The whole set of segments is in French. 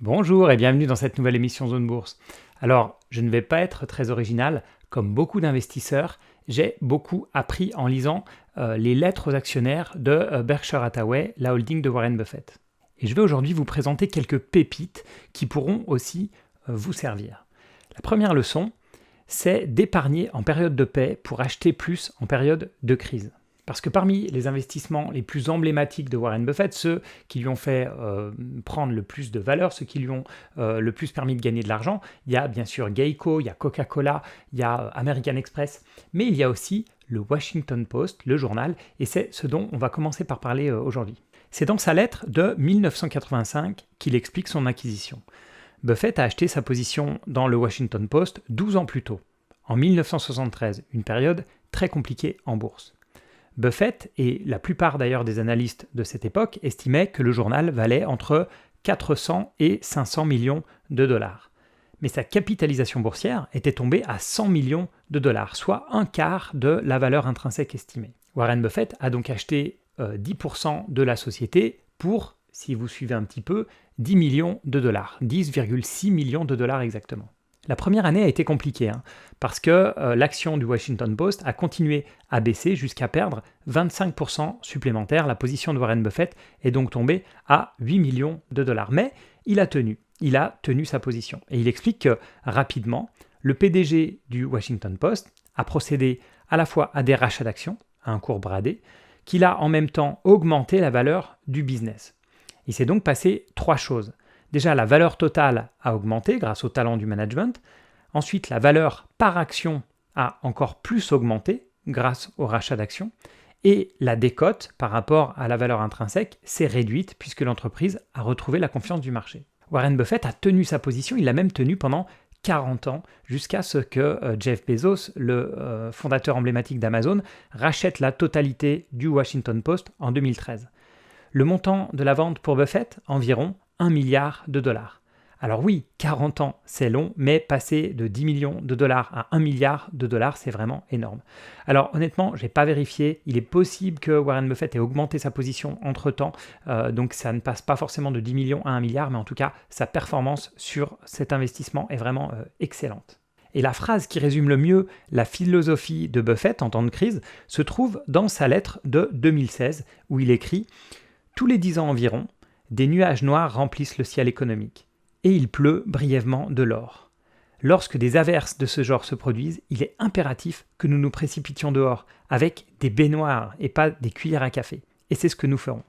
Bonjour et bienvenue dans cette nouvelle émission Zone Bourse. Alors, je ne vais pas être très original, comme beaucoup d'investisseurs, j'ai beaucoup appris en lisant les lettres aux actionnaires de Berkshire Hathaway, la holding de Warren Buffett. Et je vais aujourd'hui vous présenter quelques pépites qui pourront aussi vous servir. La première leçon, c'est d'épargner en période de paix pour acheter plus en période de crise. Parce que parmi les investissements les plus emblématiques de Warren Buffett, ceux qui lui ont fait prendre le plus de valeur, ceux qui lui ont le plus permis de gagner de l'argent, il y a bien sûr Geico, il y a Coca-Cola, il y a American Express, mais il y a aussi le Washington Post, le journal, et c'est ce dont on va commencer par parler aujourd'hui. C'est dans sa lettre de 1985 qu'il explique son acquisition. Buffett a acheté sa position dans le Washington Post 12 ans plus tôt, en 1973, une période très compliquée en bourse. Buffett, et la plupart d'ailleurs des analystes de cette époque, estimaient que le journal valait entre 400 et 500 millions de dollars. Mais sa capitalisation boursière était tombée à 100 millions de dollars, soit un quart de la valeur intrinsèque estimée. Warren Buffett a donc acheté 10% de la société pour, si vous suivez un petit peu, 10 millions de dollars, 10,6 millions de dollars exactement. La première année a été compliquée, parce que l'action du Washington Post a continué à baisser jusqu'à perdre 25% supplémentaires. La position de Warren Buffett est donc tombée à 8 millions de dollars. Mais il a tenu sa position. Et il explique que rapidement, le PDG du Washington Post a procédé à la fois à des rachats d'actions, à un cours bradé, qu'il a en même temps augmenté la valeur du business. Il s'est donc passé trois choses. Déjà, la valeur totale a augmenté grâce au talent du management. Ensuite, la valeur par action a encore plus augmenté grâce au rachat d'actions. Et la décote par rapport à la valeur intrinsèque s'est réduite puisque l'entreprise a retrouvé la confiance du marché. Warren Buffett a tenu sa position, il l'a même tenu pendant 40 ans jusqu'à ce que Jeff Bezos, le fondateur emblématique d'Amazon, rachète la totalité du Washington Post en 2013. Le montant de la vente pour Buffett, environ 1 milliard de dollars. Alors oui, 40 ans, c'est long, mais passer de 10 millions de dollars à 1 milliard de dollars, c'est vraiment énorme. Alors honnêtement, je n'ai pas vérifié. Il est possible que Warren Buffett ait augmenté sa position entre-temps, donc ça ne passe pas forcément de 10 millions à 1 milliard, mais en tout cas, sa performance sur cet investissement est vraiment excellente. Et la phrase qui résume le mieux la philosophie de Buffett en temps de crise se trouve dans sa lettre de 2016, où il écrit « Tous les 10 ans environ, des nuages noirs remplissent le ciel économique, et il pleut brièvement de l'or. Lorsque des averses de ce genre se produisent, il est impératif que nous nous précipitions dehors, avec des baignoires et pas des cuillères à café. Et c'est ce que nous ferons. »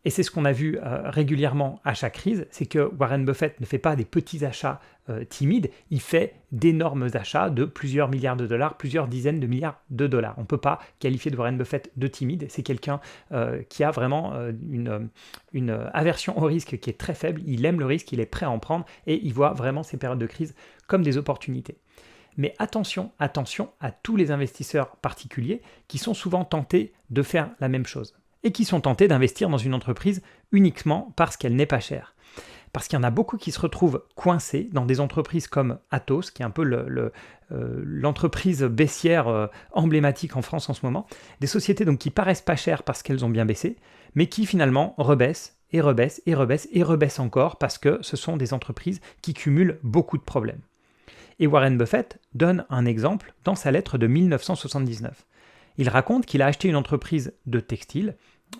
Et c'est ce qu'on a vu régulièrement à chaque crise, c'est que Warren Buffett ne fait pas des petits achats timides, il fait d'énormes achats de plusieurs milliards de dollars, plusieurs dizaines de milliards de dollars. On ne peut pas qualifier de Warren Buffett de timide, c'est quelqu'un qui a vraiment une aversion au risque qui est très faible, il aime le risque, il est prêt à en prendre et il voit vraiment ces périodes de crise comme des opportunités. Mais attention à tous les investisseurs particuliers qui sont souvent tentés de faire la même chose et qui sont tentés d'investir dans une entreprise uniquement parce qu'elle n'est pas chère. Parce qu'il y en a beaucoup qui se retrouvent coincés dans des entreprises comme Atos, qui est un peu l'entreprise baissière emblématique en France en ce moment, des sociétés donc qui paraissent pas chères parce qu'elles ont bien baissé, mais qui finalement rebaissent et rebaissent et rebaissent et rebaissent encore parce que ce sont des entreprises qui cumulent beaucoup de problèmes. Et Warren Buffett donne un exemple dans sa lettre de 1979. Il raconte qu'il a acheté une entreprise de textile,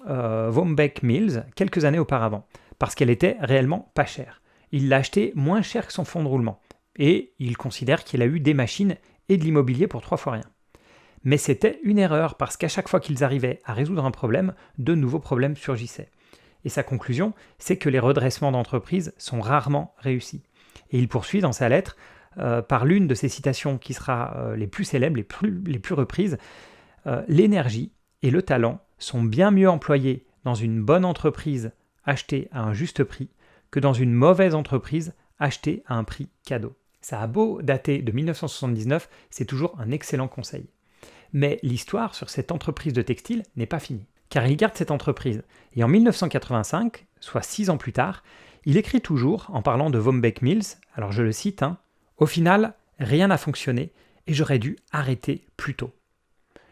Vombek Mills, quelques années auparavant, parce qu'elle était réellement pas chère. Il l'a achetée moins cher que son fonds de roulement, et il considère qu'il a eu des machines et de l'immobilier pour 3 fois rien. Mais c'était une erreur, parce qu'à chaque fois qu'ils arrivaient à résoudre un problème, de nouveaux problèmes surgissaient. Et sa conclusion, c'est que les redressements d'entreprise sont rarement réussis. Et il poursuit dans sa lettre par l'une de ses citations qui sera les plus célèbres, les plus reprises. L'énergie et le talent sont bien mieux employés dans une bonne entreprise achetée à un juste prix que dans une mauvaise entreprise achetée à un prix cadeau. Ça a beau dater de 1979, c'est toujours un excellent conseil. Mais l'histoire sur cette entreprise de textile n'est pas finie, car il garde cette entreprise. Et en 1985, soit 6 ans plus tard, il écrit toujours, en parlant de Vombek Mills, alors je le cite, « Au final, rien n'a fonctionné et j'aurais dû arrêter plus tôt. »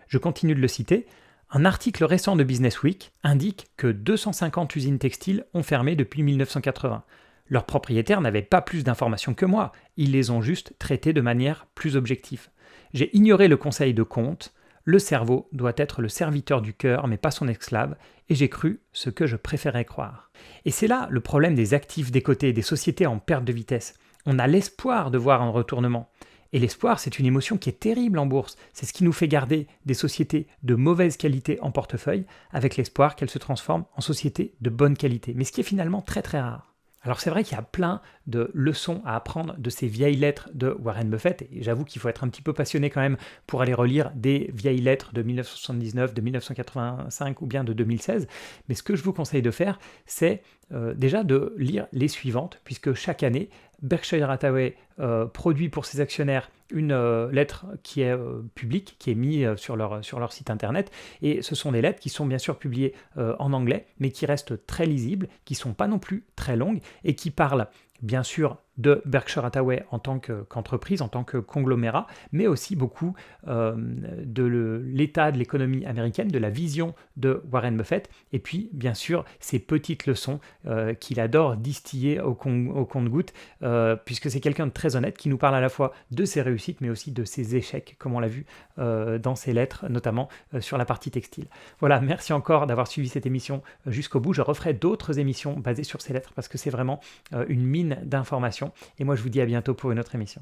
Je continue de le citer. Un article récent de Business Week indique que 250 usines textiles ont fermé depuis 1980. Leurs propriétaires n'avaient pas plus d'informations que moi, ils les ont juste traités de manière plus objective. J'ai ignoré le conseil de Comte, le cerveau doit être le serviteur du cœur mais pas son esclave, et j'ai cru ce que je préférais croire. Et c'est là le problème des actifs décotés, des sociétés en perte de vitesse. On a l'espoir de voir un retournement. Et l'espoir, c'est une émotion qui est terrible en bourse. C'est ce qui nous fait garder des sociétés de mauvaise qualité en portefeuille, avec l'espoir qu'elles se transforment en sociétés de bonne qualité. Mais ce qui est finalement très très rare. Alors c'est vrai qu'il y a plein de leçons à apprendre de ces vieilles lettres de Warren Buffett, et j'avoue qu'il faut être un petit peu passionné quand même pour aller relire des vieilles lettres de 1979, de 1985 ou bien de 2016, mais ce que je vous conseille de faire, c'est déjà de lire les suivantes, puisque chaque année, Berkshire Hathaway produit pour ses actionnaires une lettre qui est publique, qui est mise sur leur site internet, et ce sont des lettres qui sont bien sûr publiées en anglais, mais qui restent très lisibles, qui ne sont pas non plus très longues, et qui parlent bien sûr de Berkshire Hathaway en tant qu'entreprise, en tant que conglomérat, mais aussi beaucoup de l'état de l'économie américaine, de la vision de Warren Buffett, et puis bien sûr ces petites leçons qu'il adore distiller au compte-gouttes, puisque c'est quelqu'un de très honnête qui nous parle à la fois de ses réussites, mais aussi de ses échecs, comme on l'a vu dans ses lettres, notamment sur la partie textile. Voilà, merci encore d'avoir suivi cette émission jusqu'au bout. Je referai d'autres émissions basées sur ces lettres, parce que c'est vraiment une mine d'informations. Et moi, je vous dis à bientôt pour une autre émission.